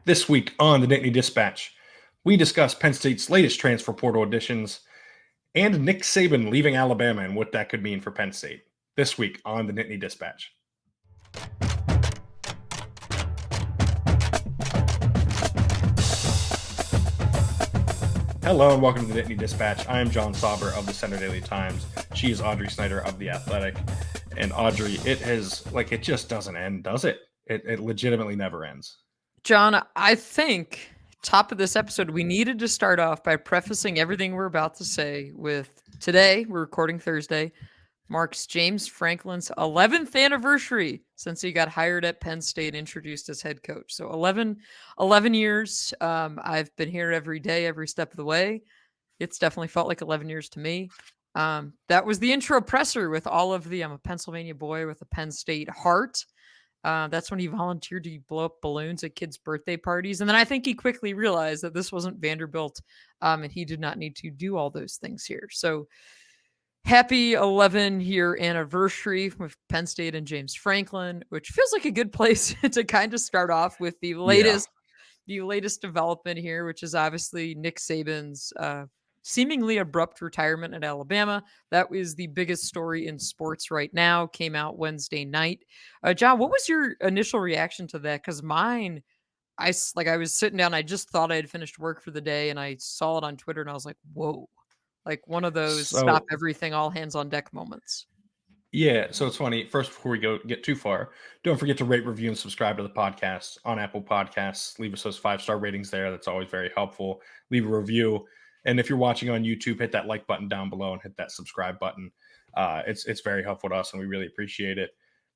This week on the Nittany Dispatch, we discuss Penn State's latest transfer portal additions and Nick Saban leaving Alabama and what that could mean for Penn State. This week on the Nittany Dispatch. Hello and welcome to the Nittany Dispatch. I am John Sauber of the Center Daily Times. She is Audrey Snyder of The Athletic. And Audrey, it just doesn't end, does it? It legitimately never ends. John, I think top of this episode, we needed to start off by prefacing everything we're about to say with today, we're recording Thursday, marks James Franklin's 11th anniversary since he got hired at Penn State, introduced as head coach. So 11 years. I've been here every day, every step of the way. It's definitely felt like 11 years to me. That was the intro presser with all of the, I'm a Pennsylvania boy with a Penn State heart. That's when he volunteered to blow up balloons at kids' birthday parties. And then I think he quickly realized that this wasn't Vanderbilt, and he did not need to do all those things here. So happy 11-year anniversary with Penn State and James Franklin, which feels like a good place to kind of start off with the latest development here, which is obviously Nick Saban's seemingly abrupt retirement at Alabama. That was the biggest story in sports right now. Came out Wednesday night. John, what was your initial reaction to that? Because mine, I was sitting down. I just thought I had finished work for the day, and I saw it on Twitter, and I was like, "Whoa!" Like one of those stop everything, all hands on deck moments. Yeah, so it's funny. First, before we get too far, don't forget to rate, review, and subscribe to the podcast on Apple Podcasts. Leave us those 5-star ratings there. That's always very helpful. Leave a review. And if you're watching on YouTube, hit that like button down below and hit that subscribe button. It's very helpful to us, and we really appreciate it.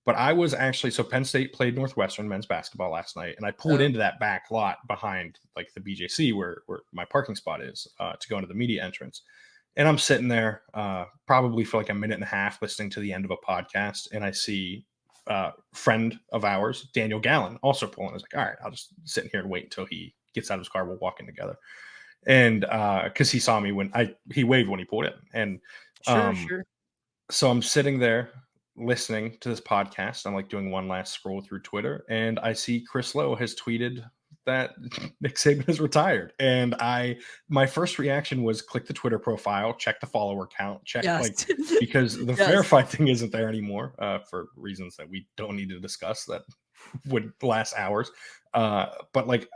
But I was actually, so Penn State played Northwestern men's basketball last night, and I pulled into that back lot behind like the BJC where my parking spot is to go into the media entrance. And I'm sitting there probably for like a minute and a half listening to the end of a podcast, and I see a friend of ours, Daniel Gallen, also pulling. I was like, all right, I'll just sit in here and wait until he gets out of his car. We'll walk in together. And because he saw me when he waved when he pulled in. And Sure. So I'm sitting there listening to this podcast. I'm like doing one last scroll through Twitter, and I see Chris Lowe has tweeted that Nick Saban is retired. And my first reaction was click the Twitter profile, check the follower count, check because the verified thing isn't there anymore for reasons that we don't need to discuss that would last hours. But like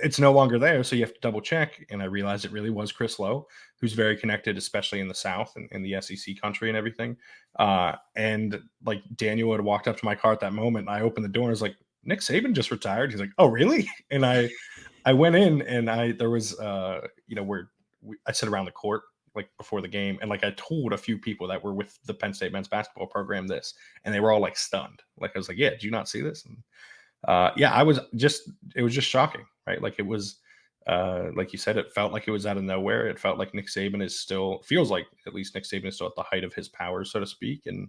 it's no longer there, so you have to double check. And I realized it really was Chris Lowe, who's very connected, especially in the South and in the SEC country and everything. And like Daniel had walked up to my car at that moment. And I opened the door and I was like, Nick Saban just retired. He's like, oh, really? And I went in and there was, where I sit around the court like before the game. And like I told a few people that were with the Penn State men's basketball program this, and they were all like stunned. Like I was like, yeah, did you not see this? And it was just shocking, right? Like it was, like you said, it felt like it was out of nowhere. It felt like Nick Saban feels like at least Nick Saban is still at the height of his powers, so to speak. And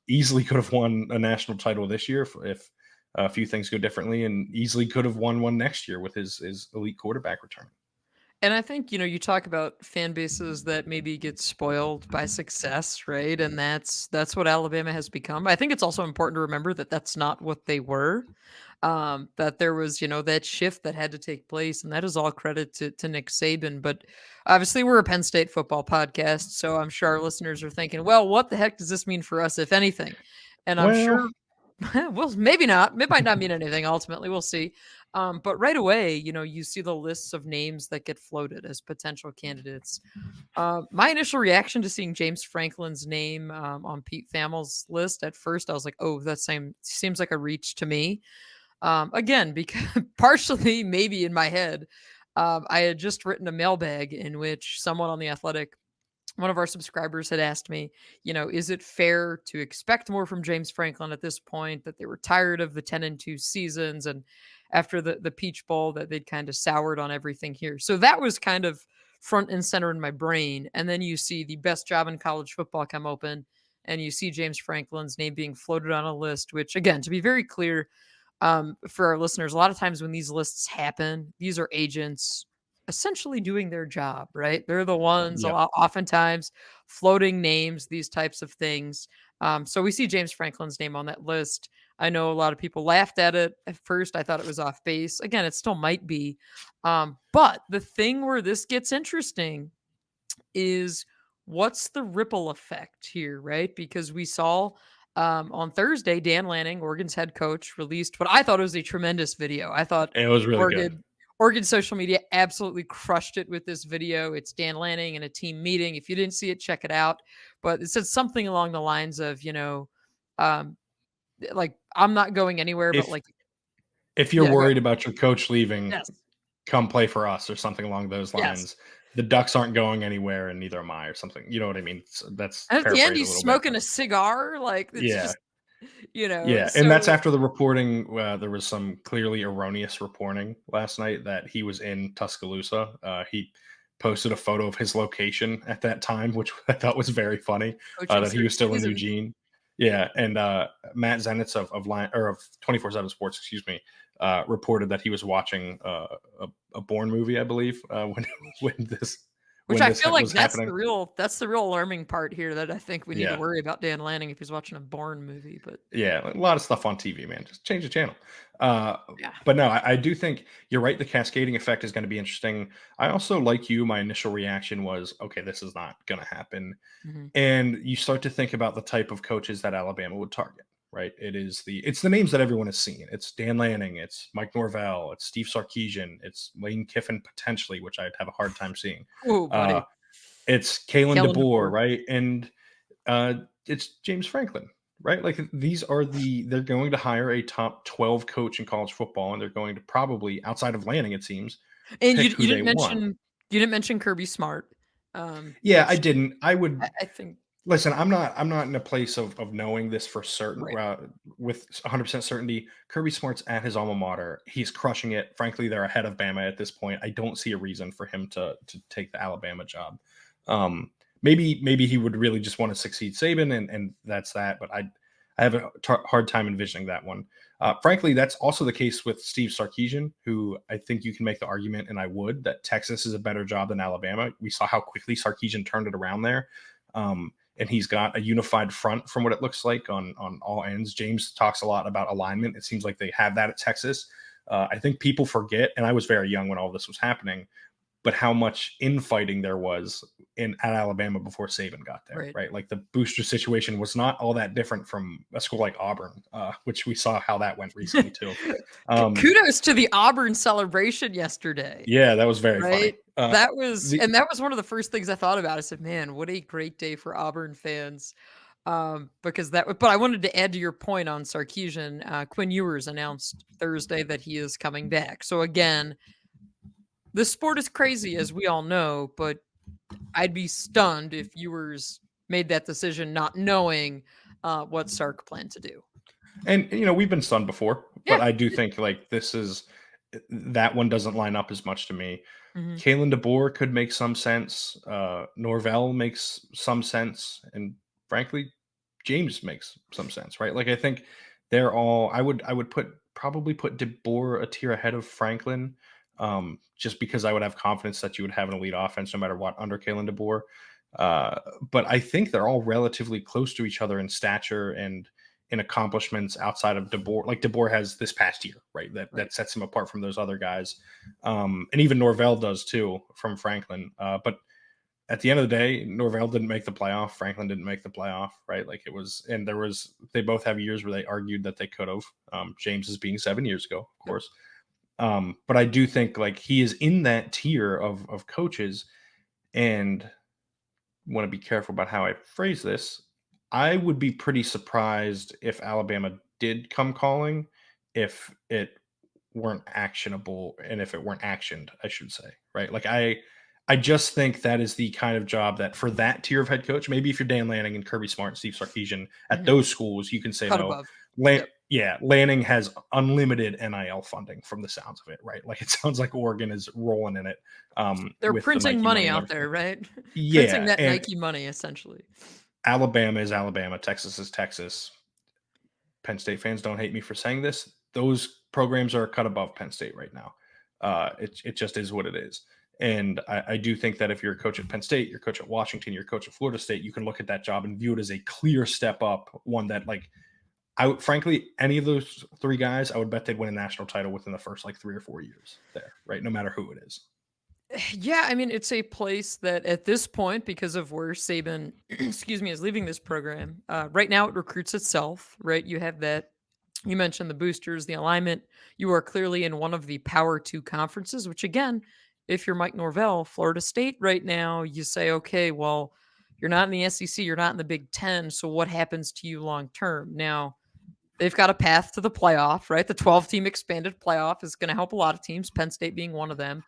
easily could have won a national title this year if a few things go differently, and easily could have won one next year with his elite quarterback return. And I think, you talk about fan bases that maybe get spoiled by success, right? And that's what Alabama has become. I think it's also important to remember that that's not what they were. That there was, that shift that had to take place, and that is all credit to Nick Saban. But obviously we're a Penn State football podcast, so I'm sure our listeners are thinking, well, what the heck does this mean for us, if anything? And I'm sure, well, maybe not. It might not mean anything ultimately. We'll see. But right away, you see the lists of names that get floated as potential candidates. My initial reaction to seeing James Franklin's name on Pete Thamel's list at first, I was like, oh, that seems like a reach to me. Again, because partially maybe in my head, I had just written a mailbag in which someone on The Athletic, one of our subscribers, had asked me, is it fair to expect more from James Franklin at this point, that they were tired of the 10-2 seasons, and after the Peach Bowl that they'd kind of soured on everything here. So that was kind of front and center in my brain. And then you see the best job in college football come open, and you see James Franklin's name being floated on a list, which, again, to be very clear, for our listeners, a lot of times when these lists happen, these are agents essentially doing their job, right? They're the ones oftentimes floating names, these types of things. So we see James Franklin's name on that list. I know a lot of people laughed at it at first. I thought it was off base. Again, it still might be. But the thing where this gets interesting is what's the ripple effect here, right? Because we saw on Thursday, Dan Lanning, Oregon's head coach, released what I thought was a tremendous video. I thought It was really good. Oregon social media absolutely crushed it with this video. It's Dan Lanning in a team meeting. If you didn't see it, check it out. But it said something along the lines of, um, like, I'm not going anywhere, but If like, if you're yeah, go worried ahead. about your coach leaving, Yes. come play for us or something along those Yes. lines. The Ducks aren't going anywhere, and neither am I, or something. You know what I mean? So that's And at the end, paraphrased a he's little bit, smoking but a cigar. Like, it's yeah, just, yeah, and that's so after the reporting. There was some clearly erroneous reporting last night that he was in Tuscaloosa. He posted a photo of his location at that time, which I thought was very funny. coaching That he was still in season. Eugene. Yeah, and Matt Zenitz of Line or of 24/7 Sports, excuse me, reported that he was watching a Bourne movie, I believe, when when this Which when I this feel like was happening. that's the real alarming part here that I think we need to Yeah, worry about Dan Lanning if he's watching a Bourne movie, but yeah, a lot of stuff on TV, man. Just change the channel. Uh, yeah. but no, I do think you're right. The cascading effect is going to be interesting. I also, like you, my initial reaction was, okay, this is not going to happen. Mhm. And you start to think about the type of coaches that Alabama would target, right? It's the names that everyone has seen. It's Dan Lanning, it's Mike Norvell, it's Steve Sarkisian, it's Lane Kiffin potentially, which I'd have a hard time seeing. Oh, Uh, buddy. it's Kalen Kellen DeBoer, DeBoer. right? And it's James Franklin, right? Like they're going to hire a top 12 coach in college football, and they're going to probably, outside of Lanning, it seems, And pick who they want. you didn't mention Kirby Smart, Yeah, I which didn't. I would I think listen. I'm not in a place of knowing this for certain right. with 100% certainty. Kirby Smart's at his alma mater. He's crushing it. Frankly, they're ahead of Bama at this point. I don't see a reason for him to take the Alabama job. Maybe he would really just want to succeed Saban, and that's that. But I have a hard time envisioning that one. Frankly, that's also the case with Steve Sarkisian, who I think you can make the argument, and I would, that Texas is a better job than Alabama. We saw how quickly Sarkisian turned it around there. And he's got a unified front from what it looks like on all ends. James talks a lot about alignment. It seems like they have that at Texas. I think people forget, and I was very young when all this was happening, but how much infighting there was at Alabama before Saban got there, Right. right? Like the booster situation was not all that different from a school like Auburn, which we saw how that went recently too. Um, Kudos to the Auburn celebration yesterday. yeah, that was very funny. Right? The That was one of the first things I thought about. I said, "Man, what a great day for Auburn fans." Because but I wanted to add to your point on Sarkisian. Quinn Ewers announced Thursday that he is coming back. So again, the sport is crazy, as we all know, but I'd be stunned if Ewers made that decision not knowing what Sark planned to do. and we've been stunned before, but Yeah. I do think like that one doesn't line up as much to me. Mhm. Kalen DeBoer could make some sense. Norvell makes some sense, and frankly, James makes some sense, right? Like I think they're all. I would probably put DeBoer a tier ahead of Franklin, just because I would have confidence that you would have an elite offense no matter what under Kalen DeBoer. But I think they're all relatively close to each other in stature and in accomplishments outside of DeBoer. Like DeBoer has this past year, right? That Right. that sets him apart from those other guys, and even Norvell does too from Franklin. But at the end of the day, Norvell didn't make the playoff. Franklin didn't make the playoff, right? Like it was, and there was. They both have years where they argued that they could have. James is being 7 years ago, of Yep. course. But I do think like he is in that tier of coaches, and want to be careful about how I phrase this. I would be pretty surprised if Alabama did come calling, if it weren't actionable and if it weren't actioned, I should say, right? Like I just think that is the kind of job that for that tier of head coach, maybe if you're Dan Lanning and Kirby Smart and Steve Sarkisian at Mhm. those schools, you can say Cut no. above. Lan- Yep. yeah, Lanning has unlimited NIL funding from the sounds of it, right? Like it sounds like Oregon is rolling in it They're with the printing Nike money money and out everything. there, right? Printing Yeah, that and Nike money, essentially. Alabama is Alabama, Texas is Texas. Penn State fans don't hate me for saying this. Those programs are a cut above Penn State right now. It just is what it is. And I do think that if you're a coach at Penn State, you're a coach at Washington, you're a coach at Florida State, you can look at that job and view it as a clear step up, one that like frankly, any of those three guys, I would bet they'd win a national title within the first like 3 or 4 years there, right? No matter who it is. Yeah, I mean, it's a place that at this point, because of where Saban, excuse me, is leaving this program, right now it recruits itself, right? You have that. You mentioned the boosters, the alignment. You are clearly in one of the Power Two conferences, which again, if you're Mike Norvell, Florida State right now, you say, okay, well, you're not in the SEC, you're not in the Big Ten, so what happens to you long term? Now, they've got a path to the playoff, right? The 12-team expanded playoff is going to help a lot of teams, Penn State being one of them.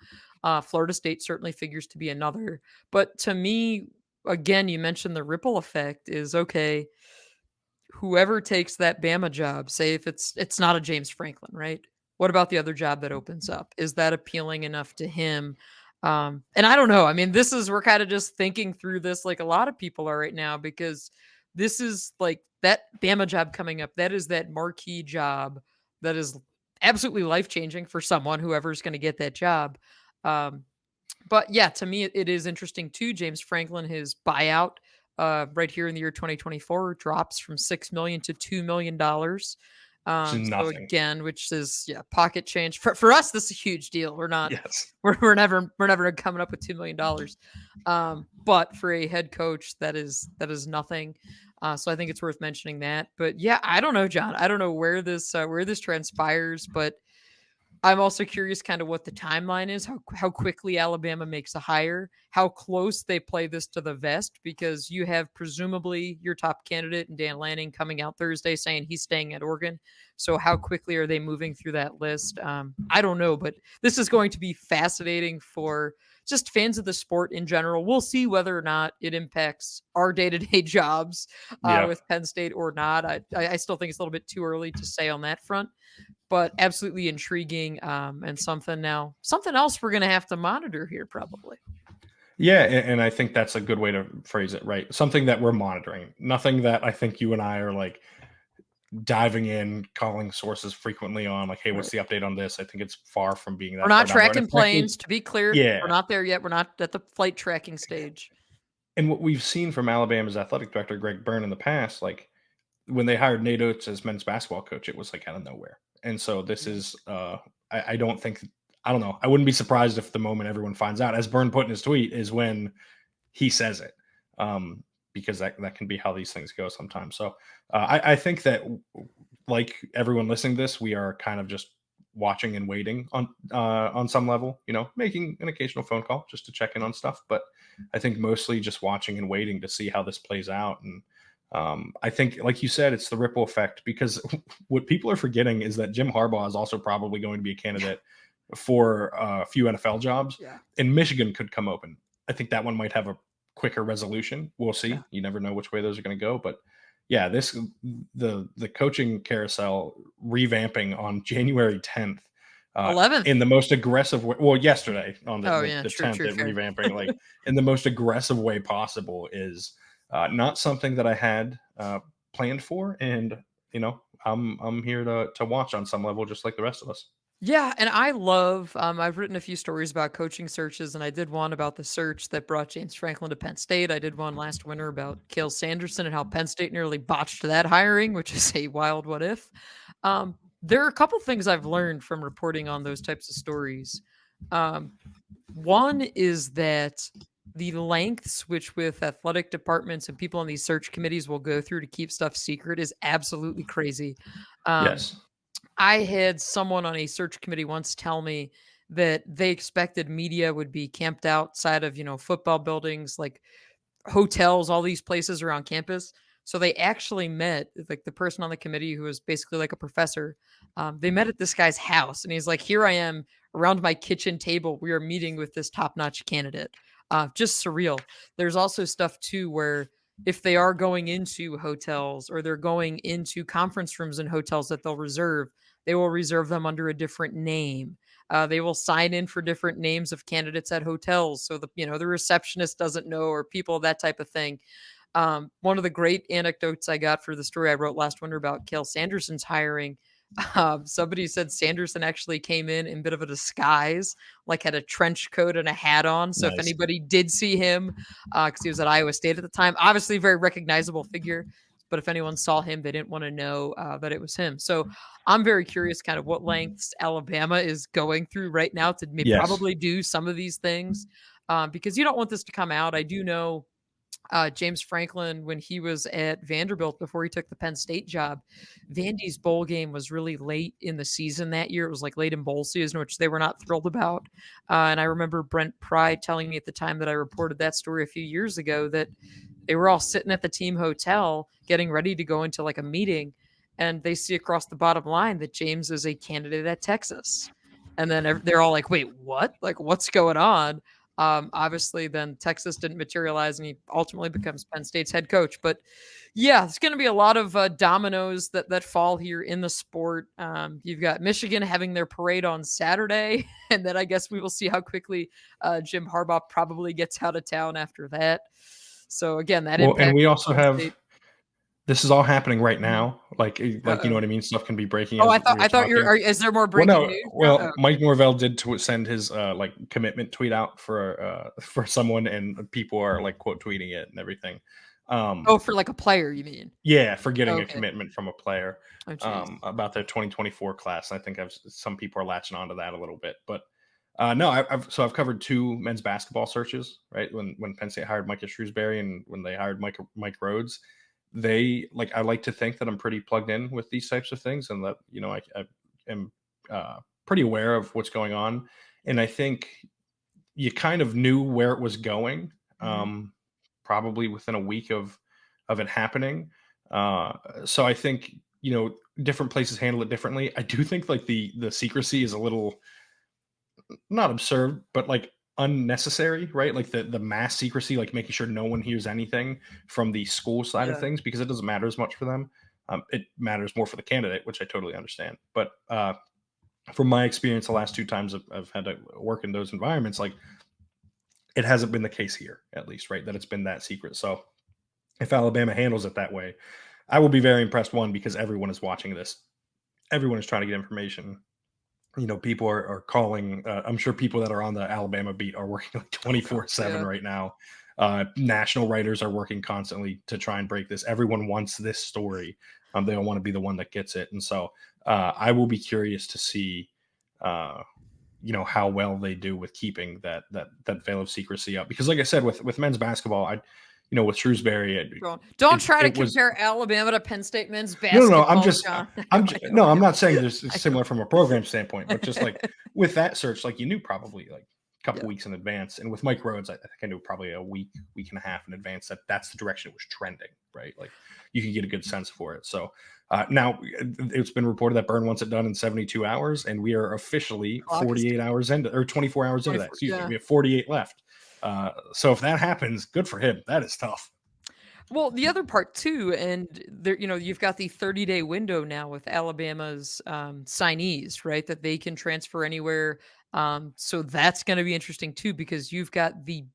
Florida State certainly figures to be another. But to me, again, you mentioned the ripple effect is okay. Whoever takes that Bama job, say if it's not a James Franklin, right? What about the other job that opens up? Is that appealing enough to him? And I don't know. I mean, we're kind of just thinking through this like a lot of people are right now because this is like that Bama job coming up. That is that marquee job that is absolutely life changing for someone, whoever's going to get that job. Um, but yeah, to me, it is interesting too. James Franklin, his buyout right here in the year 2024 drops from $6 million to $2 million. Which is So nothing. again, which is pocket change for us. This is a huge deal. We're not Yes. we're never coming up with $2 million. But for a head coach, that is nothing. So I think it's worth mentioning that. But yeah, I don't know, John. I don't know where this transpires, but I'm also curious kind of what the timeline is, how quickly Alabama makes a hire, how close they play this to the vest, because you have presumably your top candidate and Dan Lanning coming out Thursday saying he's staying at Oregon. So how quickly are they moving through that list? I don't know, but this is going to be fascinating for just fans of the sport in general. We'll see whether or not it impacts our day-to-day jobs Yeah. with Penn State or not. I still think it's a little bit too early to say on that front, but absolutely intriguing, and something else we're going to have to monitor here probably. Yeah, and I think that's a good way to phrase it, right? Something that we're monitoring. Nothing that I think you and I are like diving in, calling sources frequently on, like, hey, what's the update on this? I think it's far from being that We're far not down the road. tracking planes, to be clear. Yeah. We're not there yet. We're not at the flight tracking stage. And what we've seen from Alabama's athletic director, Greg Byrne, in the past, like when they hired Nate Oates as men's basketball coach, it was like out of nowhere. And so this is, I don't think, I don't know. I wouldn't be surprised if the moment everyone finds out, as Byrne put in his tweet, is when he says it, because that can be how these things go sometimes. So I think that, like everyone listening to this, we are kind of just watching and waiting on some level, making an occasional phone call just to check in on stuff. But I think mostly just watching and waiting to see how this plays out. And I think, like you said, it's the ripple effect, because what people are forgetting is that Jim Harbaugh is also probably going to be a candidate for a few NFL jobs, and Michigan could come open. I think that one might have a quicker resolution. We'll see. Yeah. You never know which way those are going to go, but yeah, the coaching carousel revamping on January 10th, 11th in the most aggressive way. Well, yesterday on the 10th, true, revamping like in the most aggressive way possible is not something that I had planned for, and I'm here to watch on some level, just like the rest of us. Yeah, and I love, I've written a few stories about coaching searches, and I did one about the search that brought James Franklin to Penn State. I did one last winter about Cale Sanderson and how Penn State nearly botched that hiring, which is a wild what if. There are a couple things I've learned from reporting on those types of stories. One is that the lengths which with athletic departments and people on these search committees will go through to keep stuff secret is absolutely crazy. Yes. I had someone on a search committee once tell me that they expected media would be camped outside of, football buildings, like hotels, all these places around campus. So they actually met, like the person on the committee who was basically like a professor. They met at this guy's house, and he's like, here I am around my kitchen table. We are meeting with this top-notch candidate. Just surreal. There's also stuff too where if they are going into hotels or they're going into conference rooms in hotels that they'll reserve, they will reserve them under a different name. They will sign in for different names of candidates at hotels, so the receptionist doesn't know, or people, that type of thing. One of the great anecdotes I got for the story I wrote last winter about Cale Sanderson's hiring, somebody said Sanderson actually came in a bit of a disguise, like had a trench coat and a hat on. So if anybody did see him, because he was at Iowa State at the time, obviously very recognizable figure. but if anyone saw him, they didn't want to know that it was him. So I'm very curious kind of what lengths Alabama is going through right now to Yes. probably do some of these things, because you don't want this to come out. I do know James Franklin, when he was at Vanderbilt before he took the Penn State job, Vandy's bowl game was really late in the season that year. It was like late in bowl season, which they were not thrilled about. And I remember Brent Pry telling me at the time that I reported that story a few years ago that they were all sitting at the team hotel getting ready to go into like a meeting, and they see across the bottom line that James is a candidate at Texas. And then they're all like, wait, what? Like, what's going on? Obviously, then Texas didn't materialize, and he ultimately becomes Penn State's head coach. But yeah, it's going to be a lot of dominoes that fall here in the sport. You've got Michigan having their parade on Saturday, and then I guess we will see how quickly Jim Harbaugh probably gets out of town after that. So again, that Well, and impacts we also Penn have State. this is all happening right Mhm. now. Like you know Uh-oh. what I mean. Stuff can be breaking Oh, as we I are thought talking. is there more Well, breaking no. news? No. Oh, Well, Mike Norvell did send his like commitment tweet out for someone, and people are like quote tweeting it and everything. oh, for like a player, you mean? Yeah, for getting a Okay. commitment from a player Oh, jeez. about their 2024 class. I think some people are latching onto that a little bit, but no, I've covered two men's basketball searches. Right when Penn State hired Micah Shrewsbury and when they hired Mike Rhodes, I like to think that I'm pretty plugged in with these types of things, and that I am pretty aware of what's going on, and I think you kind of knew where it was going, Mhm. probably within a week of it happening. Uh, so I think different places handle it differently. I do think like the secrecy is a little not absurd, but like unnecessary, right? Like the mass secrecy, like making sure no one hears anything from the school side of Yeah. things because it doesn't matter as much for them. It matters more for the candidate, which I totally understand. But from my experience, the last two times I've had to work in those environments, like it hasn't been the case here, at least, right? That it's been that secret. So if Alabama handles it that way, I will be very impressed. One, because everyone is watching this, everyone is trying to get information. People are calling. I'm sure people that are on the Alabama beat are working like Oh god. 24/7 Yeah. right now. National writers are working constantly to try and break this. Everyone wants this story. They don't want to be the one that gets it, and so I will be curious to see, uh, how well they do with keeping that veil of secrecy up. Because, like I said, with men's basketball, with Shrewsbury, Don't try to it was compare Alabama to Penn State men's no. basketball, John. I know, No, I'm not saying this is I similar from a program standpoint, but just know. like with that search, like you knew probably like a couple Yeah. weeks in advance, and with Mike Rhodes, I think I knew probably a week and a half in advance that that's the direction it was trending. Right, like you can get a good sense for it. So now it's been reported that Byrne wants it done in 72 hours, and we are officially Clock is 48 ticking. hours into, or 24 hours into that. 24. Excuse me, Yeah. we have 48 left. So if that happens, good for him. That is tough. Well, the other part too, and there, you've got the 30-day window now with Alabama's signees, right? That they can transfer anywhere. So that's going to be interesting too, because you've got the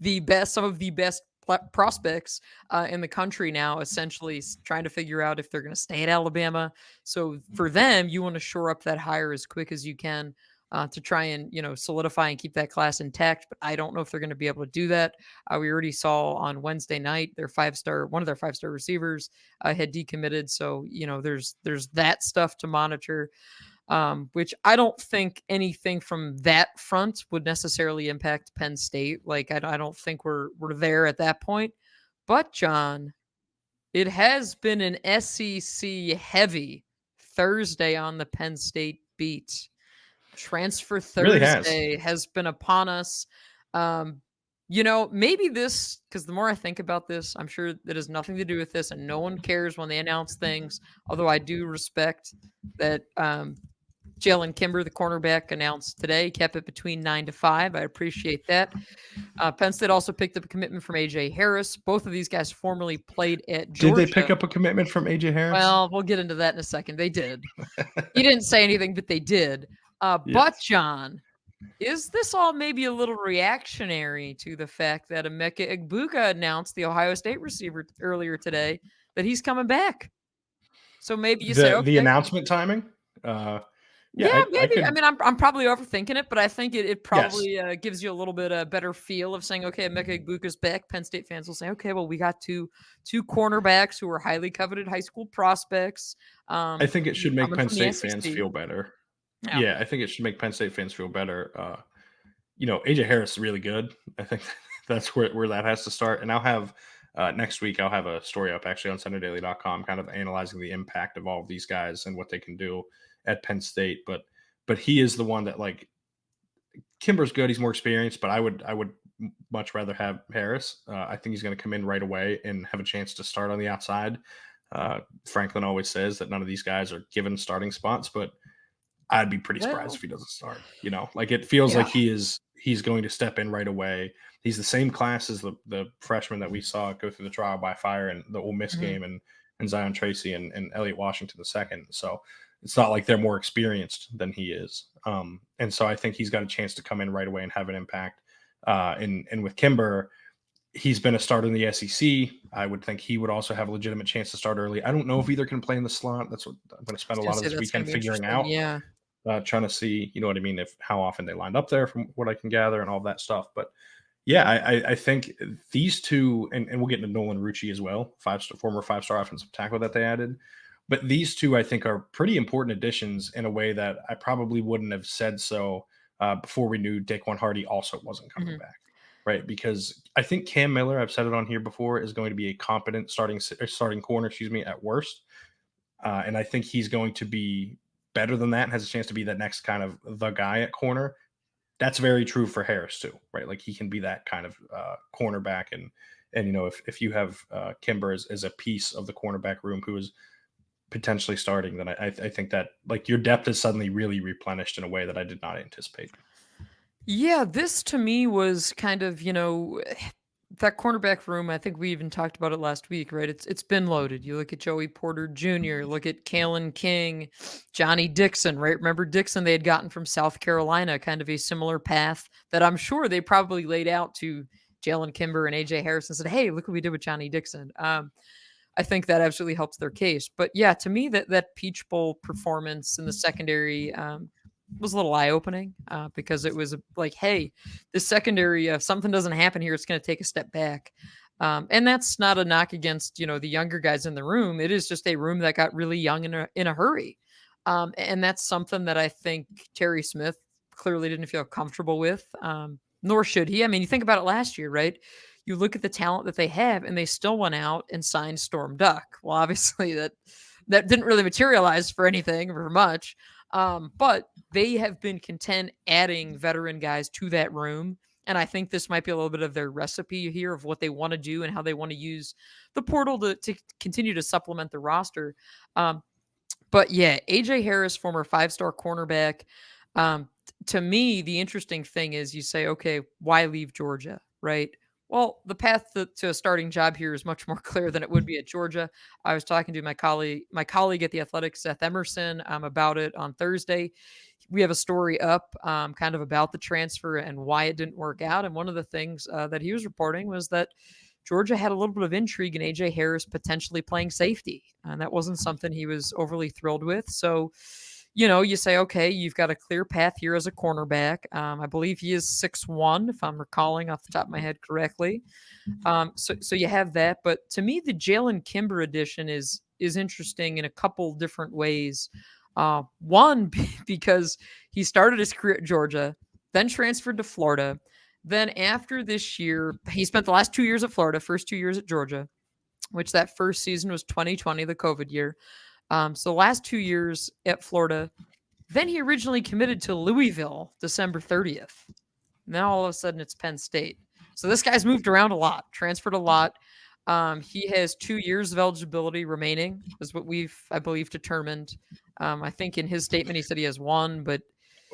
the best, some of the best prospects in the country now, essentially trying to figure out if they're going to stay at Alabama. So for them, you want to shore up that hire as quick as you can. To try and solidify and keep that class intact, but I don't know if they're going to be able to do that. We already saw on Wednesday night one of their 5-star receivers had decommitted. So there's that stuff to monitor, which I don't think anything from that front would necessarily impact Penn State. Like I don't think we're there at that point. But John, it has been an SEC heavy Thursday on the Penn State beat. Transfer It really has. Thursday has been upon us. Um, maybe this, because the more I think about this, I'm sure it has nothing to do with this, and no one cares when they announce things. Although I do respect that Jalen Kimber, the cornerback, announced today, kept it between 9 to 5. I appreciate that. Penn State also picked up a commitment from AJ Harris. Both of these guys formerly played at Did they pick Georgia. up a commitment from AJ Harris? Well, we'll get into that in a second. They did. He didn't say anything, but they did. But Yes. John, is this all maybe a little reactionary to the fact that Emeka Egbuka announced, the Ohio State receiver, earlier today, that he's coming back? So maybe you say, The okay, announcement timing. Uh, Yeah, I maybe. I could. mean, I'm probably overthinking it, but I think it Yes, probably gives you a little bit better feel of saying, okay, Emeka Egbuka's back. Penn State fans will say, okay, well, we got two cornerbacks who are highly coveted high school prospects. I think it should make Coming Penn from the State fans SEC. feel better. Yeah. Yeah, I think it should make Penn State fans feel better. AJ Harris is really good. I think that's where that has to start. And I'll have next week, I'll have a story up actually on SunnyDaily.com, kind of analyzing the impact of all of these guys and what they can do at Penn State. But he is the one that, like, Kimber's good. He's more experienced, but I would much rather have Harris. I think he's going to come in right away and have a chance to start on the outside. Franklin always says that none of these guys are given starting spots, but I'd be pretty surprised Well, if he doesn't start. Like, it feels yeah. like he's going to step in right away. He's the same class as the freshman that we saw go through the trial by fire and the Ole Miss Mhm. game, and Zion Tracy and Elliot Washington the second. So it's not like they're more experienced than he is. And so I think he's got a chance to come in right away and have an impact. And with Kimber, he's been a starter in the SEC. I would think he would also have a legitimate chance to start early. I don't know if either can play in the slot. That's what I'm going to I was spend a gonna lot of say this that's gonna weekend be figuring interesting. out, Yeah. trying to see, you know what I mean, if how often they lined up there from what I can gather and all that stuff. But yeah, I think these two, and we'll get into Nolan Rucci as well, former 5-star offensive tackle that they added. But these two, I think, are pretty important additions in a way that I probably wouldn't have said so before we knew Daquan Hardy also wasn't coming Mhm. back, right? Because I think Cam Miller, I've said it on here before, is going to be a competent starting corner, at worst. And I think he's going to be better than that and has a chance to be the next kind of the guy at corner. That's very true for Harris too, right? Like, he can be that kind of cornerback, and if you have Kimber as a piece of the cornerback room who is potentially starting, then I think that, like, your depth is suddenly really replenished in a way that I did not anticipate. Yeah, this to me was kind of, that cornerback room. I think we even talked about it last week, right? It's been loaded. You look at Joey Porter Jr., look at Kalen King, Johnny Dixon, right? Remember Dixon they had gotten from South Carolina, kind of a similar path that I'm sure they probably laid out to Jalen Kimber and AJ Harris and said, "Hey, look what we did with Johnny Dixon." I think that absolutely helps their case. But yeah, to me, that Peach Bowl performance in the secondary was a little eye opening because it was like, hey, this secondary, if something doesn't happen here, it's going to take a step back. And that's not a knock against the younger guys in the room. It is just a room that got really young in a hurry, and that's something that I think Terry Smith clearly didn't feel comfortable with. Nor should he. I mean, you think about it last year, right? You look at the talent that they have, and they still went out and signed Storm Duck. Well, obviously that didn't really materialize for anything or much, but they have been content adding veteran guys to that room. And I think this might be a little bit of their recipe here of what they want to do and how they want to use the portal to continue to supplement the roster. But yeah, AJ Harris, former 5-star cornerback. To me, the interesting thing is you say, okay, why leave Georgia, right? Well, the path to a starting job here is much more clear than it would be at Georgia. I was talking to my colleague at the Athletic, Seth Emerson, about it on Thursday. We have a story up, kind of about the transfer and why it didn't work out. And one of the things that he was reporting was that Georgia had a little bit of intrigue in AJ Harris potentially playing safety, and that wasn't something he was overly thrilled with. So, you say, okay, you've got a clear path here as a cornerback. I believe he is 6'1", if I'm recalling off the top of my head correctly. So you have that. But to me, the Jalen Kimber edition is interesting in a couple different ways. One, because he started his career at Georgia, then transferred to Florida. Then after this year, he spent the last 2 years at Florida, first 2 years at Georgia, which that first season was 2020, the COVID year. So the last 2 years at Florida. Then he originally committed to Louisville December 30th. Now all of a sudden it's Penn State. So this guy's moved around a lot, transferred a lot. He has 2 years of eligibility remaining, is what we've, I believe, determined. I think in his statement he said he has one, but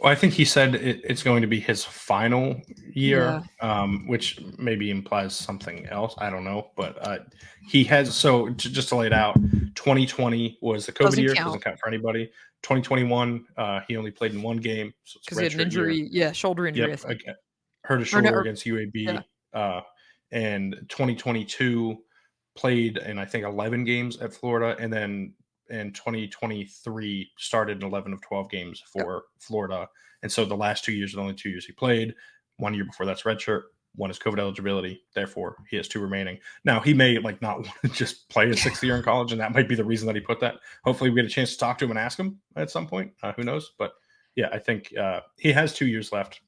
Well, I think he said it's going to be his final yeah, year, which maybe implies something else. I don't know, but he has. So just to lay it out, 2020 was the COVID doesn't year; count doesn't count for anybody. 2021, he only played in one game, so it's a because he had an redshirt year. injury. Yeah, shoulder injury, Yep, I think. hurt his Or no, shoulder against yeah. UAB, and 2022 played in, I think, 11 games at Florida, and then in 2023 started in 11 of 12 games for Florida. And so the last 2 years are the only 2 years he played. 1 year before that's redshirt. One is COVID eligibility. Therefore, he has 2 remaining. Now, he may not want to just play a sixth year in college, and that might be the reason that he put that. Hopefully, we get a chance to talk to him and ask him at some point. Who knows? But yeah, I think he has 2 years left.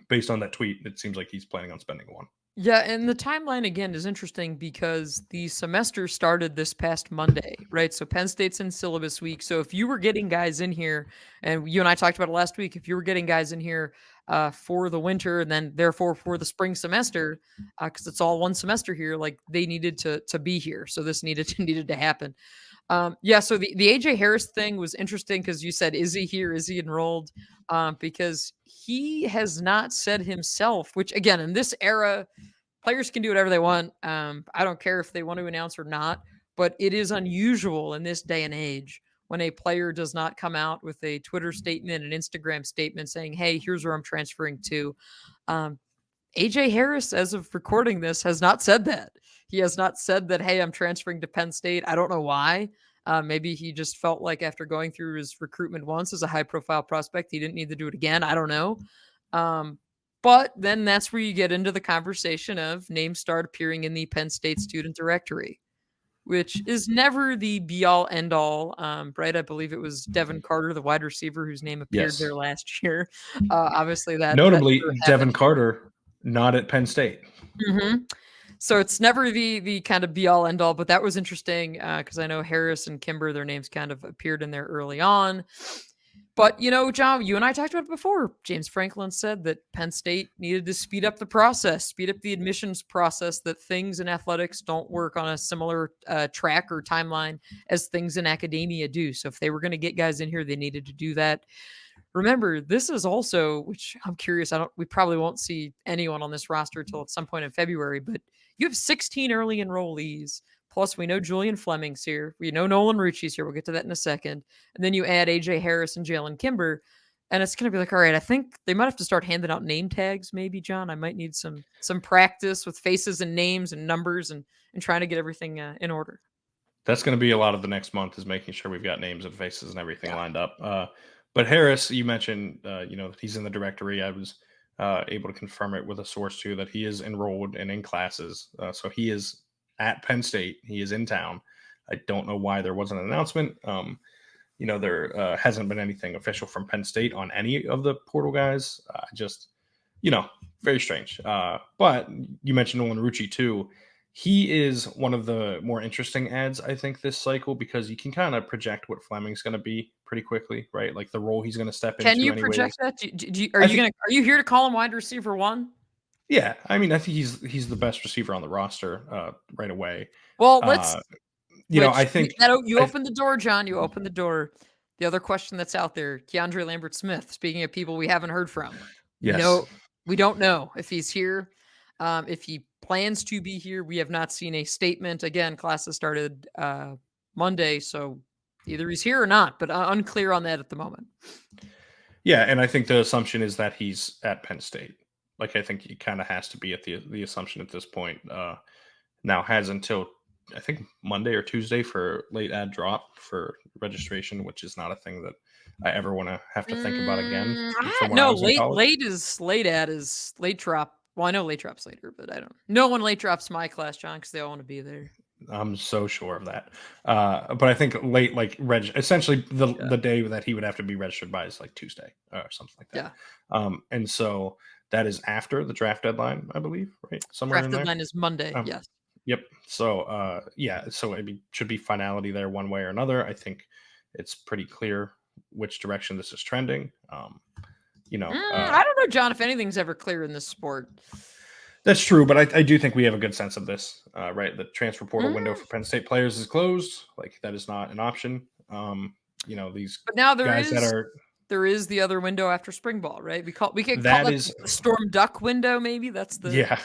Based on that tweet, it seems like he's planning on spending 1. Yeah, and the timeline again is interesting because the semester started this past Monday, right? So Penn State's in syllabus week. So if you were getting guys in here, and you and I talked about it last week, if you were getting guys in here for the winter and then therefore for the spring semester, because it's all one semester here, like they needed to be here. So this needed to happen. So the AJ Harris thing was interesting because you said, is he here? Is he enrolled? Because he has not said himself, which again, in this era, players can do whatever they want. I don't care if they want to announce or not, but it is unusual in this day and age when a player does not come out with a Twitter statement, an Instagram statement saying, hey, here's where I'm transferring to. AJ Harris, as of recording this, has not said that. He has not said that, hey, I'm transferring to Penn State. I don't know why. Maybe he just felt like after going through his recruitment once as a high-profile prospect, he didn't need to do it again. I don't know. But then that's where you get into the conversation of names start appearing in the Penn State student directory, which is never the be-all, end-all, right? I believe it was Devin Carter, the wide receiver, whose name appeared there last year. Obviously, Notably, Devin Carter, not at Penn State. Mm-hmm. So it's never the kind of be all end all, but that was interesting because I know Harris and Kimber, their names kind of appeared in there early on. But, John, you and I talked about it before. James Franklin said that Penn State needed to speed up the process, speed up the admissions process, that things in athletics don't work on a similar track or timeline as things in academia do. So if they were going to get guys in here, they needed to do that. Remember, this is also, which I'm curious, we probably won't see anyone on this roster till at some point in February, but you have 16 early enrollees. Plus, we know Julian Fleming's here. We know Nolan Rucci's here. We'll get to that in a second. And then you add AJ Harris and Jalen Kimber. And it's going to be like, all right, I think they might have to start handing out name tags, maybe, John. I might need some practice with faces and names and numbers and trying to get everything in order. That's going to be a lot of the next month, is making sure we've got names and faces and everything lined up. But Harris, you mentioned, he's in the directory. I was able to confirm it with a source too, that he is enrolled and in classes. So he is at Penn State. He is in town. I don't know why there wasn't an announcement. There hasn't been anything official from Penn State on any of the portal guys. Very strange. But you mentioned Nolan Rucci too. He is one of the more interesting ads, I think, this cycle, because you can kind of project what Fleming's going to be pretty quickly, right? Like the role he's going to step into. Can you project that? Are you here to call him wide receiver 1? Yeah, I mean, I think he's the best receiver on the roster right away. Well, let's. I think you opened the door, John. You opened the door. The other question that's out there, Keandre Lambert-Smith. Speaking of people we haven't heard from, yes. No, we don't know if he's here. If he plans to be here, we have not seen a statement. Again, classes started Monday, so either he's here or not, but unclear on that at the moment. Yeah, and I think the assumption is that he's at Penn State. Like, I think he kind of has to be at the assumption at this point. Now has until, I think, Monday or Tuesday for late ad drop for registration, which is not a thing that I ever want to have to think about again. No, late ad is late drop. Well, I know late drop's later, but I don't. No one late drops my class, John, because they all want to be there. I'm so sure of that. But I think late, like essentially the day that he would have to be registered by is like Tuesday or something like that. Yeah. And so that is after the draft deadline, I believe, right? Somewhere draft in there. Deadline is Monday. Yes. Yep. So so it should be finality there one way or another. I think it's pretty clear which direction this is trending. I don't know, John, if anything's ever clear in this sport. That's true, but I do think we have a good sense of this, right? The transfer portal window for Penn State players is closed. Like, that is not an option. These but now there is the other window after spring ball, right? We could call it the Storm Duck window, maybe. That's the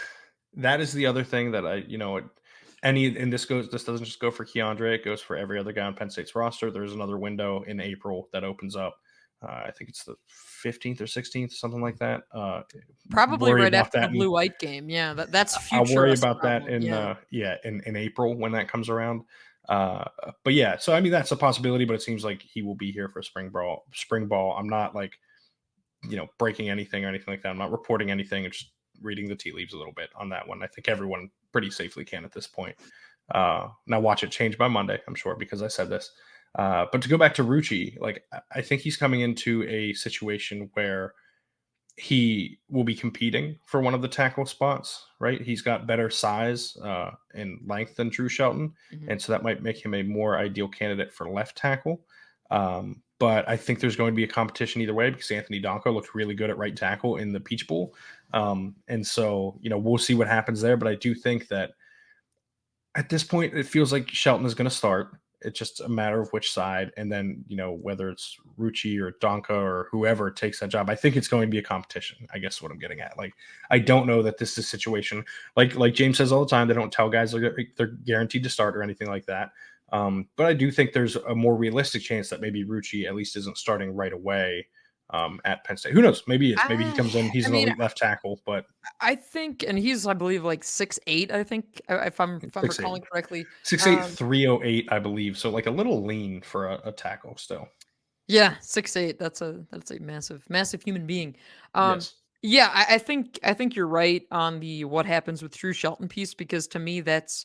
that is the other thing that this doesn't just go for Keandre, it goes for every other guy on Penn State's roster. There's another window in April that opens up. I think it's the 15th or 16th, something like that. Probably right after the blue-white game. Yeah, that's future. I'll worry about that in April when that comes around. But yeah, so I mean that's a possibility, but it seems like he will be here for spring ball. Spring ball. I'm not like breaking anything or anything like that. I'm not reporting anything. I'm just reading the tea leaves a little bit on that one. I think everyone pretty safely can at this point. Now watch it change by Monday, I'm sure, because I said this. But to go back to Rucci, like I think he's coming into a situation where he will be competing for one of the tackle spots, right? He's got better size and length than Drew Shelton, Mhm. and so that might make him a more ideal candidate for left tackle. But I think there's going to be a competition either way because Anthony Donko looked really good at right tackle in the Peach Bowl, and so we'll see what happens there. But I do think that at this point, it feels like Shelton is going to start. It's just a matter of which side, and then whether it's Rucci or Donka or whoever takes that job. I think it's going to be a competition. I guess what I'm getting at. Like, I don't know that this is a situation like James says all the time. They don't tell guys they're guaranteed to start or anything like that. But I do think there's a more realistic chance that maybe Rucci at least isn't starting right away at Penn State. Who knows? Maybe he is. Maybe he comes in. He's I an mean, elite left tackle, but I think, and he's, I believe, like 6'8", I think, if I'm 6'8". recalling correctly. 6'8", Um, 308, I believe. So like a little lean for a tackle still. yeah, 6'8". That's a massive, massive human being. Um, Yes. yeah, I think you're right on the what happens with True Shelton piece, because to me that's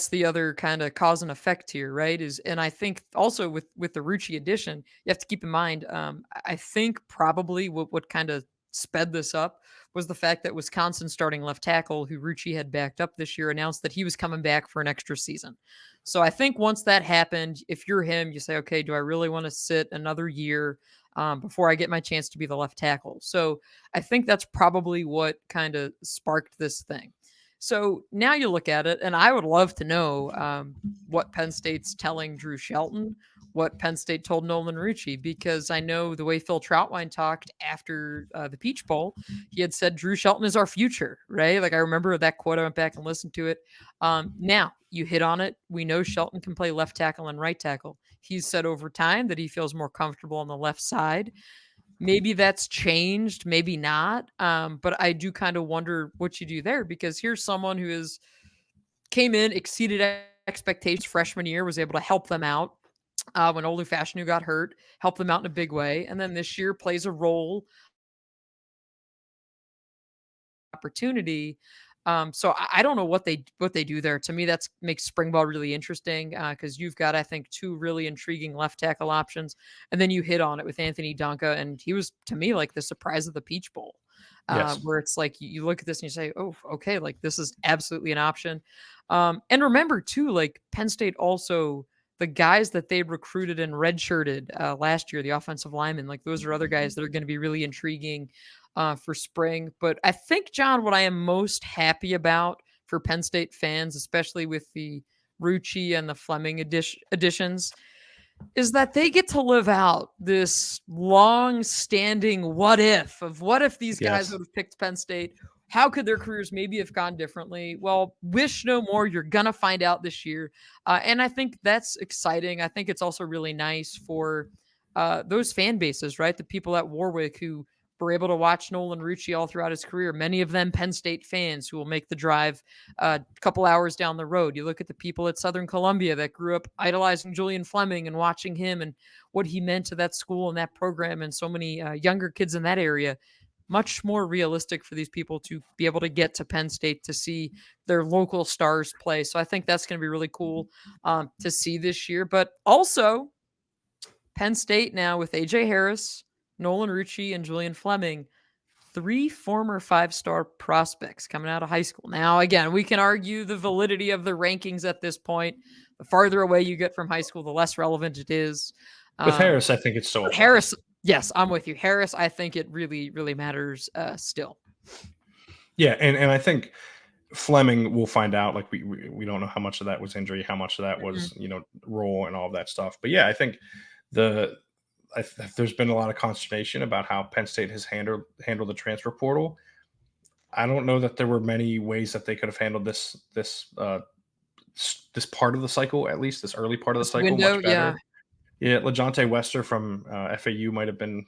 the other kind of cause and effect here, right? And I think also with the Rucci addition, you have to keep in mind. I think probably what kind of sped this up was the fact that Wisconsin starting left tackle, who Rucci had backed up this year, announced that he was coming back for an extra season. So I think once that happened, if you're him, you say, okay, do I really want to sit another year before I get my chance to be the left tackle? So I think that's probably what kind of sparked this thing. So now you look at it, and I would love to know what Penn State's telling Drew Shelton, what Penn State told Nolan Rucci, because I know the way Phil Troutwine talked after the Peach Bowl, he had said Drew Shelton is our future, right? Like I remember that quote. I went back and listened to it. Now you hit on it. We know Shelton can play left tackle and right tackle. He's said over time that he feels more comfortable on the left side. Maybe that's changed, maybe not. But I do kind of wonder what you do there, because here's someone who is came in, exceeded expectations freshman year, was able to help them out when Olu Fashanu got hurt, help them out in a big way, and then this year plays a role opportunity. So I don't know what they do there. To me, that makes spring ball really interesting because you've got, I think, two really intriguing left tackle options, and then you hit on it with Anthony Donka, and he was to me like the surprise of the Peach Bowl, Yes. where it's like you look at this and you say, oh, okay, like this is absolutely an option. And remember too, like Penn State also. The guys that they recruited and redshirted last year, the offensive linemen, like those are other guys that are going to be really intriguing for spring. But I think, John, what I am most happy about for Penn State fans, especially with the Rucci and the Fleming additions, is that they get to live out this long-standing what if these guys Yes. would have picked Penn State? How could their careers maybe have gone differently? Well, wish no more. You're gonna find out this year, and I think that's exciting. I think it's also really nice for those fan bases, right? The people at Warwick who were able to watch Nolan Rucci all throughout his career. Many of them Penn State fans who will make the drive a couple hours down the road. You look at the people at Southern Columbia that grew up idolizing Julian Fleming and watching him and what he meant to that school and that program, and so many younger kids in that area. Much more realistic for these people to be able to get to Penn State to see their local stars play. So I think that's going to be really cool to see this year. But also, Penn State now with AJ Harris, Nolan Rucci, and Julian Fleming, three former five-star prospects coming out of high school. Now, again, we can argue the validity of the rankings at this point. The farther away you get from high school, the less relevant it is. With Um, Harris, I think it still but applies. Harris, yes, I'm with you. Harris, I think it really, really matters still. Yeah, and I think Fleming will find out. Like we don't know how much of that was injury, how much of that Mhm. was role and all of that stuff. But yeah, I think the there's been a lot of consternation about how Penn State has handled the transfer portal. I don't know that there were many ways that they could have handled this part of the cycle, at least this early part of the This cycle, window, much yeah. better. Yeah, LeJontay Wester from FAU might have been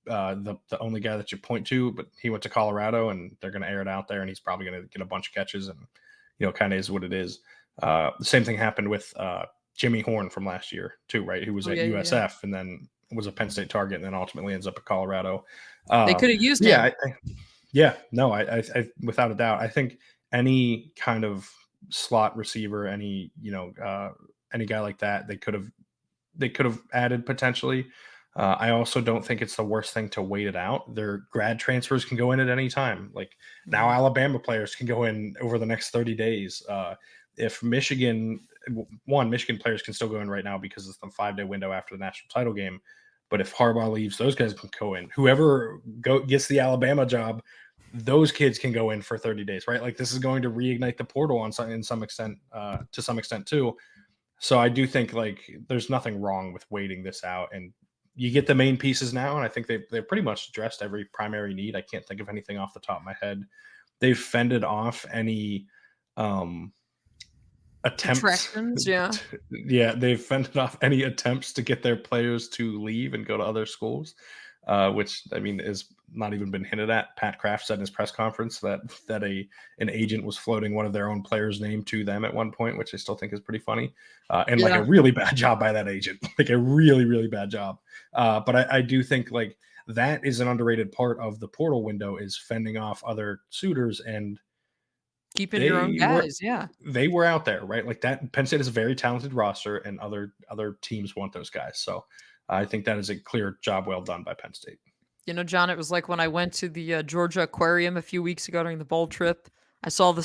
the only guy that you point to, but he went to Colorado, and they're going to air it out there, and he's probably going to get a bunch of catches, and kind of is what it is. The same thing happened with Jimmy Horn from last year too, right? Who was Oh, at yeah, yeah, yeah. USF and then was a Penn State target and then ultimately ends up at Colorado. They coulda used Yeah, him. yeah, no, without a doubt, I think any kind of slot receiver, any guy like that, they could have added potentially. I also don't think it's the worst thing to wait it out. Their grad transfers can go in at any time. Like now, Mhm. Alabama players can go in over the next 30 days. If Michigan players can still go in right now because it's the 5-day window after the national title game. But if Harbaugh leaves, those guys can go in. Whoever gets the Alabama job, those kids can go in for 30 days, right? Like this is going to reignite the portal in some extent, to some extent too. So I do think like there's nothing wrong with waiting this out, and you get the main pieces now, and I think they've pretty much addressed every primary need. I can't think of anything off the top of my head. They've fended off any um attempts Detractions, yeah. yeah, they've fended off any attempts to get their players to leave and go to other schools, which I mean is not even been hinted at. Pat Kraft said in his press conference that an agent was floating one of their own players' name to them at one point, which I still think is pretty funny, and like a Yeah. really bad job by that agent, like a really really bad job. But I do think like that is an underrated part of the portal window is fending off other suitors, and Keeping your own they were guys, yeah. they were out there, right? Like that Penn State is a very talented roster and other teams want those guys. So I think that is a clear job well done by Penn State. John, it was like when I went to the Georgia Aquarium a few weeks ago during the bowl trip. I saw the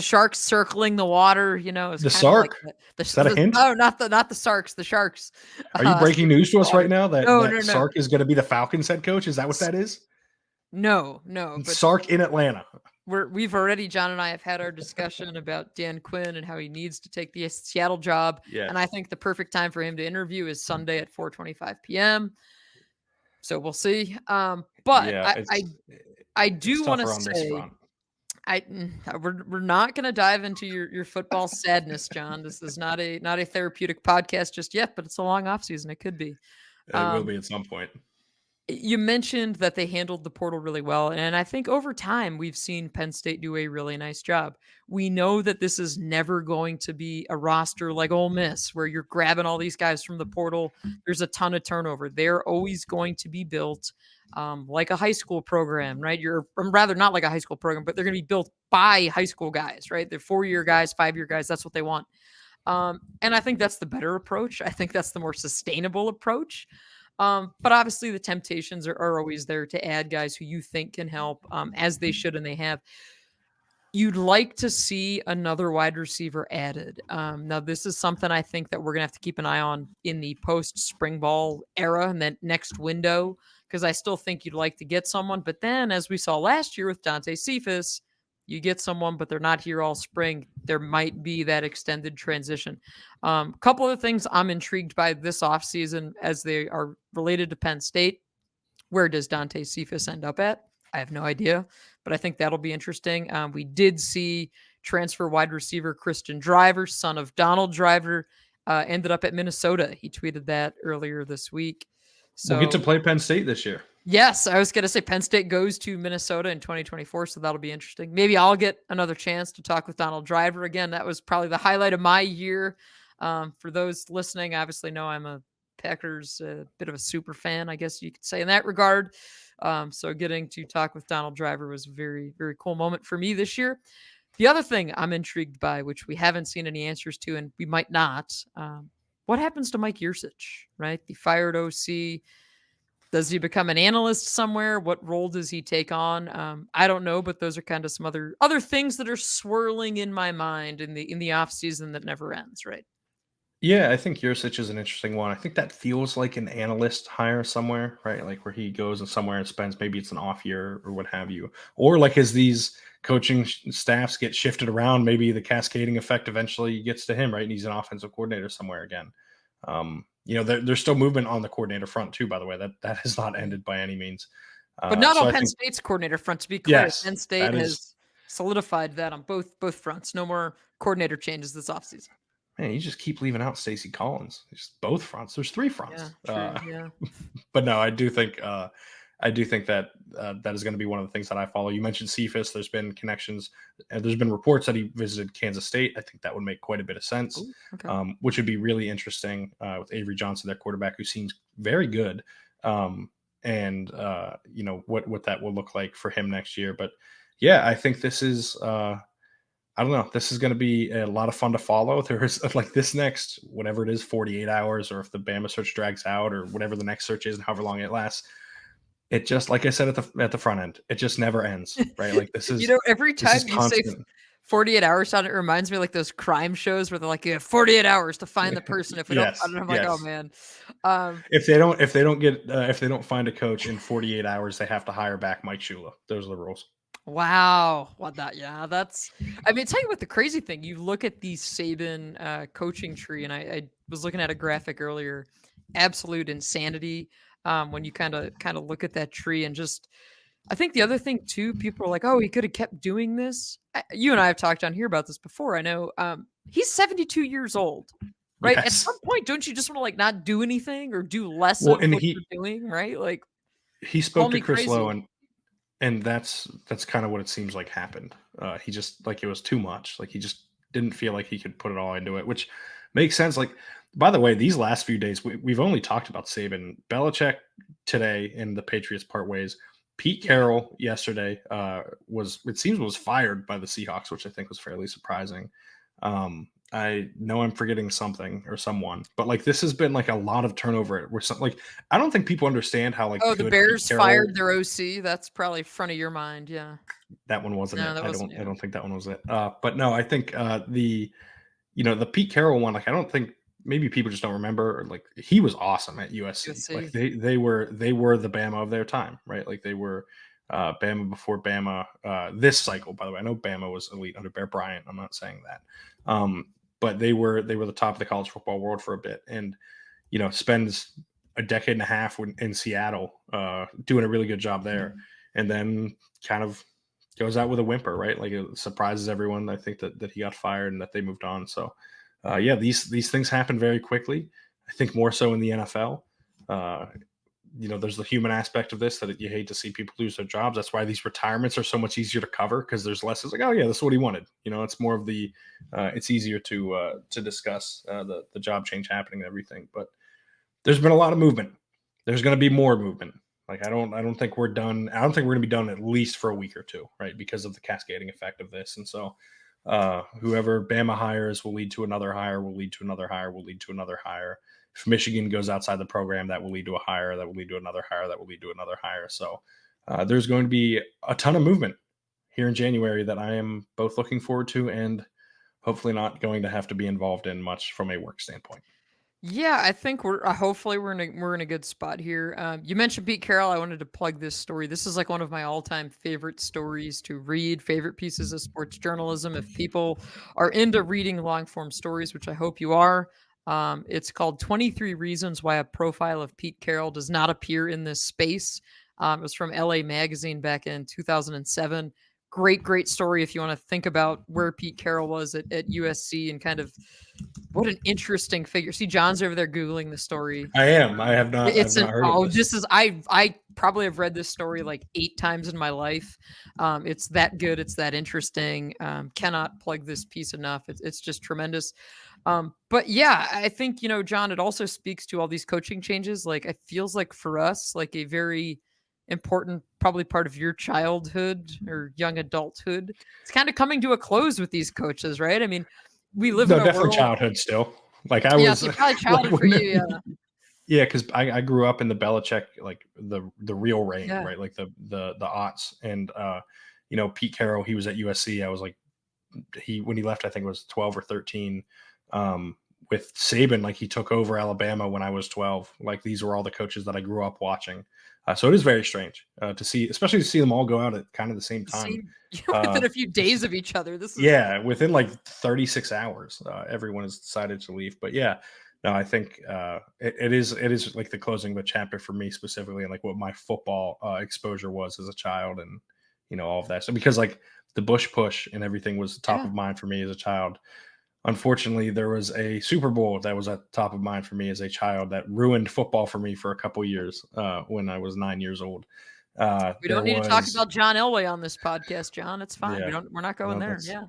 sharks circling the water. It's The kind of like Sark, is that a the hint? no, not the Sarks, the sharks Are you breaking circling news the to us water. right now that No, no, no, Sark is going to be the Falcons head coach? Is that what that is? no, no. But Sark in Atlanta. we've already, John and I have had our discussion about Dan Quinn and how he needs to take the Seattle job, Yeah, and I think the perfect time for him to interview is Sunday at 4:25 p.m. So we'll see. But yeah, I it's do want to tougher on this say front. we're not going to dive into your football sadness, John. This is not a therapeutic podcast just yet, but it's a long off season. It could be. It will Um, be at some point. you mentioned that they handled the portal really well, and I think over time we've seen Penn State do a really nice job. We know that this is never going to be a roster like Ole Miss, where you're grabbing all these guys from the portal. There's a ton of turnover. They're always going to be built like a high school program, right? Rather not like a high school program, but they're going to be built by high school guys, right? They're 4-year guys, 5-year guys. That's what they want. And I think that's the better approach. I think that's the more sustainable approach. But obviously, the temptations are always there to add guys who you think can help, as they should and they have. You'd like to see another wide receiver added. Now, this is something I think that we're going to have to keep an eye on in the post spring ball era and that next window, because I still think you'd like to get someone. But then, as we saw last year with Dante Cephas, you get someone, but they're not here all spring. There might be that extended transition. Couple of things I'm intrigued by this offseason as they are related to Penn State. Where does Dante Cephas end up at? I have no idea, but I think that'll be interesting. We did see transfer wide receiver Christian Driver, son of Donald Driver, ended up at Minnesota. He tweeted that earlier this week. We'll get to So, play Penn State this year. yes, I was going to say Penn State goes to Minnesota in 2024, so that'll be interesting. Maybe I'll get another chance to talk with Donald Driver again. That was probably the highlight of my year. For those listening, obviously know I'm a Packers, bit of a super fan, I guess you could say in that regard. So getting to talk with Donald Driver was a very, very cool moment for me this year. The other thing I'm intrigued by, which we haven't seen any answers to, and we might not, what happens to Mike Yursich, right? The fired OC. Does he become an analyst somewhere? What role does he take on? I don't know, but those are kind of some other things that are swirling in my mind in the off season that never ends, right? Yeah, I think Yursich is an interesting one. I think that feels like an analyst hire somewhere, right? Like where he goes and somewhere and spends maybe it's an off year or what have you. Or like as these coaching staffs get shifted around, maybe the cascading effect eventually gets to him, right? And he's an offensive coordinator somewhere again. There's still movement on the coordinator front too, by the way. That has not Yeah. ended by any means. But not So on I Penn think State's coordinator front. To be clear, yes, Penn State that is has solidified that on both fronts. No more coordinator changes this offseason. man, you just keep leaving out Stacey Collins. Just both fronts. There's three Yeah, fronts. true. Yeah. But no, I do think I do think that that is going to be one of the things that I follow. You mentioned Cephas. There's been connections. There's been reports that he visited Kansas State. I think that would make quite a bit of sense, Ooh, okay. which would be really interesting with Avery Johnson, their quarterback, who seems very good. And what that will look like for him next year. But yeah, I think this is. I don't know. This is going to be a lot of fun to follow. There's like this next, whatever it is, 48 hours, or if the Bama search drags out, or whatever the next search is, and however long it lasts. It just, like I said at the front end, it just never ends, right? Like Every this is time you say constant. 48 hours on it reminds me of, like, those crime shows where they're like, "You have 48 hours to find the person. If we don't find Yes, it," I'm like, "Oh, yes. man." Um, If they don't find a coach in 48 hours, they have to hire back Mike Shula. Those are the rules. wow. What that yeah, that's I mean, tell you what the crazy thing, you look at the Saban, coaching tree, and I was looking at a graphic earlier, absolute insanity, when you kinda look at that tree and just I think the other thing too, people are like, "Oh, he could have kept doing this." You and I have talked on here about this before. I know he's 72 years old, right? At some Yes. point, don't you just want to like not do anything or do less Well, of and what you're doing, right? Like, he call spoke to me Chris Lowe, crazy. and that's kind of what it seems like happened. He just, like, it was too much. Like, he just didn't feel like he could put it all into it, which makes sense. Like, by the way, these last few days we've only talked about Saban, Belichick today, and the Patriots part ways. Pete Yeah. Carroll yesterday was fired by the Seahawks, which I think was fairly surprising. I know I'm forgetting something or someone, but like this has been like a lot of turnover. Where some like I don't think people understand how like Oh, the good Pete Bears Carroll. fired their OC. That's probably front of your mind. Yeah. That one wasn't No, it. that I wasn't. don't I Yeah. don't think that one was it. But no, I think the Pete Carroll one, like I don't think maybe people just don't remember. Or like he was awesome at USC. Like USC. they were the Bama of their time, right? Like they were Bama before Bama. This cycle, by the way, I know Bama was elite under Bear Bryant. I'm not saying that, but they were the top of the college football world for a bit, and spends a decade and a half in Seattle, doing a really good job there, and then kind of goes out with a whimper, right? Like it surprises everyone. I think that he got fired and that they moved on. So, yeah, these things happen very quickly. I think more so in the NFL. Uh, there's the human aspect of this that you hate to see people lose their jobs. That's why these retirements are so much easier to cover because there's less. It's like, oh yeah, this is what he wanted. It's more of the. It's easier to discuss the job change happening and everything. But there's been a lot of movement. There's going to be more movement. Like I don't think we're done. I don't think we're going to be done at least for a week or two, right? Because of the cascading effect of this. And so, whoever Bama hires will lead to another hire. Will lead to another hire. Will lead to another hire. If Michigan goes outside the program, that will lead to a hire. That will lead to another hire. That will lead to another hire. So, there's going to be a ton of movement here in January that I am both looking forward to and hopefully not going to have to be involved in much from a work standpoint. Yeah, I think we're hopefully we're in a good spot here. You mentioned Pete Carroll. I wanted to plug this story. This is like one of my all-time favorite stories to read, favorite pieces of sports journalism. If people are into reading long-form stories, which I hope you are, it's called 23 Reasons Why a Profile of Pete Carroll Does Not Appear in This Space. It was from LA Magazine back in 2007. Great story if you want to think about where Pete Carroll was at USC and kind of what an interesting figure. See, John's over there Googling the story. I am. I have not. I've It's an not heard of this. this is I probably have read this story like 8 times in my life. It's that good. It's that interesting. Cannot plug this piece enough. It's just tremendous. But yeah, I think, John, it also speaks to all these coaching changes. Like it feels like for us, like a very important, probably part of your childhood or young adulthood. It's kind of coming to a close with these coaches, right? I mean, we live in No, a definitely world. childhood still. Like I Yeah, was so probably like childhood for when you. Yeah. yeah, because I grew up in the Belichick, like the real reign, Yeah. right? Like the aughts. And Pete Carroll, he was at USC. I was like he when he left, I think it was 12 or 13. With Saban, like he took over Alabama when I was 12. Like these were all the coaches that I grew up watching. So it is very strange to see, especially to see them all go out at kind of the same time. Same Uh, within a few days of each other. This is Yeah, within like 36 hours, everyone has decided to leave. But yeah, no, I think it is like the closing of a chapter for me specifically, and like what my football exposure was as a child, and all of that. So because like the Bush push and everything was top yeah. of mind for me as a child. unfortunately, there was a Super Bowl that was at the top of mind for me as a child that ruined football for me for a couple years when I was 9 years old. We There don't need to talk was, about John Elway on this podcast, John. It's fine. yeah, We're not going no, there. Yeah.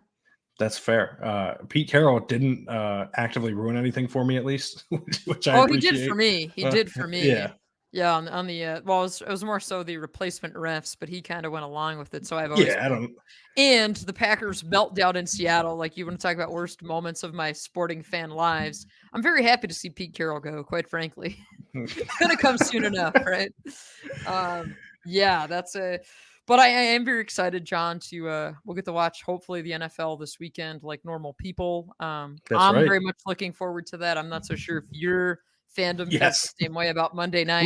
that's fair. Pete Carroll didn't actively ruin anything for me, at least, which I Oh, he did for appreciate. me. He did for me. Yeah, Yeah, on the well, it was more so the replacement refs, but he kind of went along with it. So I've always yeah, I don't. and the Packers meltdown in Seattle. Like you want to talk about worst moments of my sporting fan lives. I'm very happy to see Pete Carroll go. Quite frankly, it's gonna come soon enough, right? Yeah, that's a. But I am very excited, John. To we'll get to watch hopefully the NFL this weekend, like normal people. That's I'm right. very much looking forward to that. I'm not so sure if your fandom feels the Yes. same way about Monday night.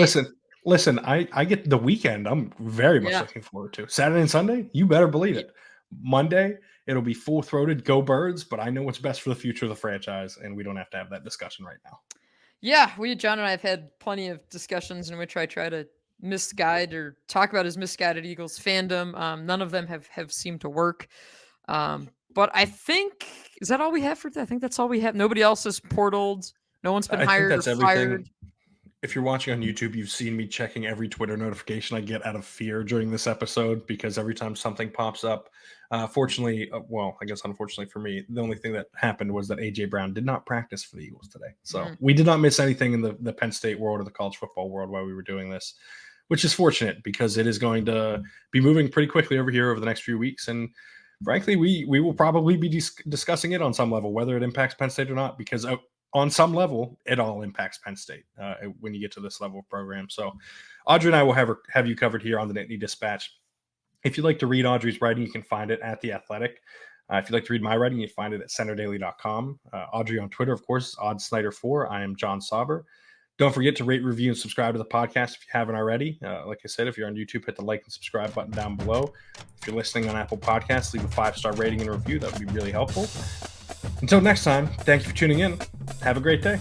Listen. I get the weekend. I'm very much Yeah. looking forward to Saturday and Sunday. You better believe Ye- it. Monday, it'll be full throated. Go Birds! But I know what's best for the future of the franchise, and we don't have to have that discussion right now. Yeah, John and I have had plenty of discussions in which I try to misguide or talk about his misguided Eagles fandom. None of them have seemed to work. But I think is that all we have for that? I think that's all we have. Nobody else is portaled. No one's been I think hired or that's everything. fired. If you're watching on YouTube, you've seen me checking every Twitter notification I get out of fear during this episode because every time something pops up, fortunately, well, I guess unfortunately for me, the only thing that happened was that AJ Brown did not practice for the Eagles today. So Mm. we did not miss anything in the Penn State world or the college football world while we were doing this, which is fortunate because it is going to be moving pretty quickly over here over the next few weeks. And frankly, we will probably be discussing it on some level, whether it impacts Penn State or not, because on some level, it all impacts Penn State when you get to this level of program. So Audrey and I will have you covered here on the Nittany Dispatch. If you'd like to read Audrey's writing, you can find it at The Athletic. If you'd like to read my writing, you can find it at centerdaily.com. Audrey on Twitter, of course, Odd Snyder 4. I am John Sauber. Don't forget to rate, review, and subscribe to the podcast if you haven't already. Like I said, if you're on YouTube, hit the like and subscribe button down below. If you're listening on Apple Podcasts, leave a 5-star rating and review. That would be really helpful. Until next time, thank you for tuning in. Have a great day.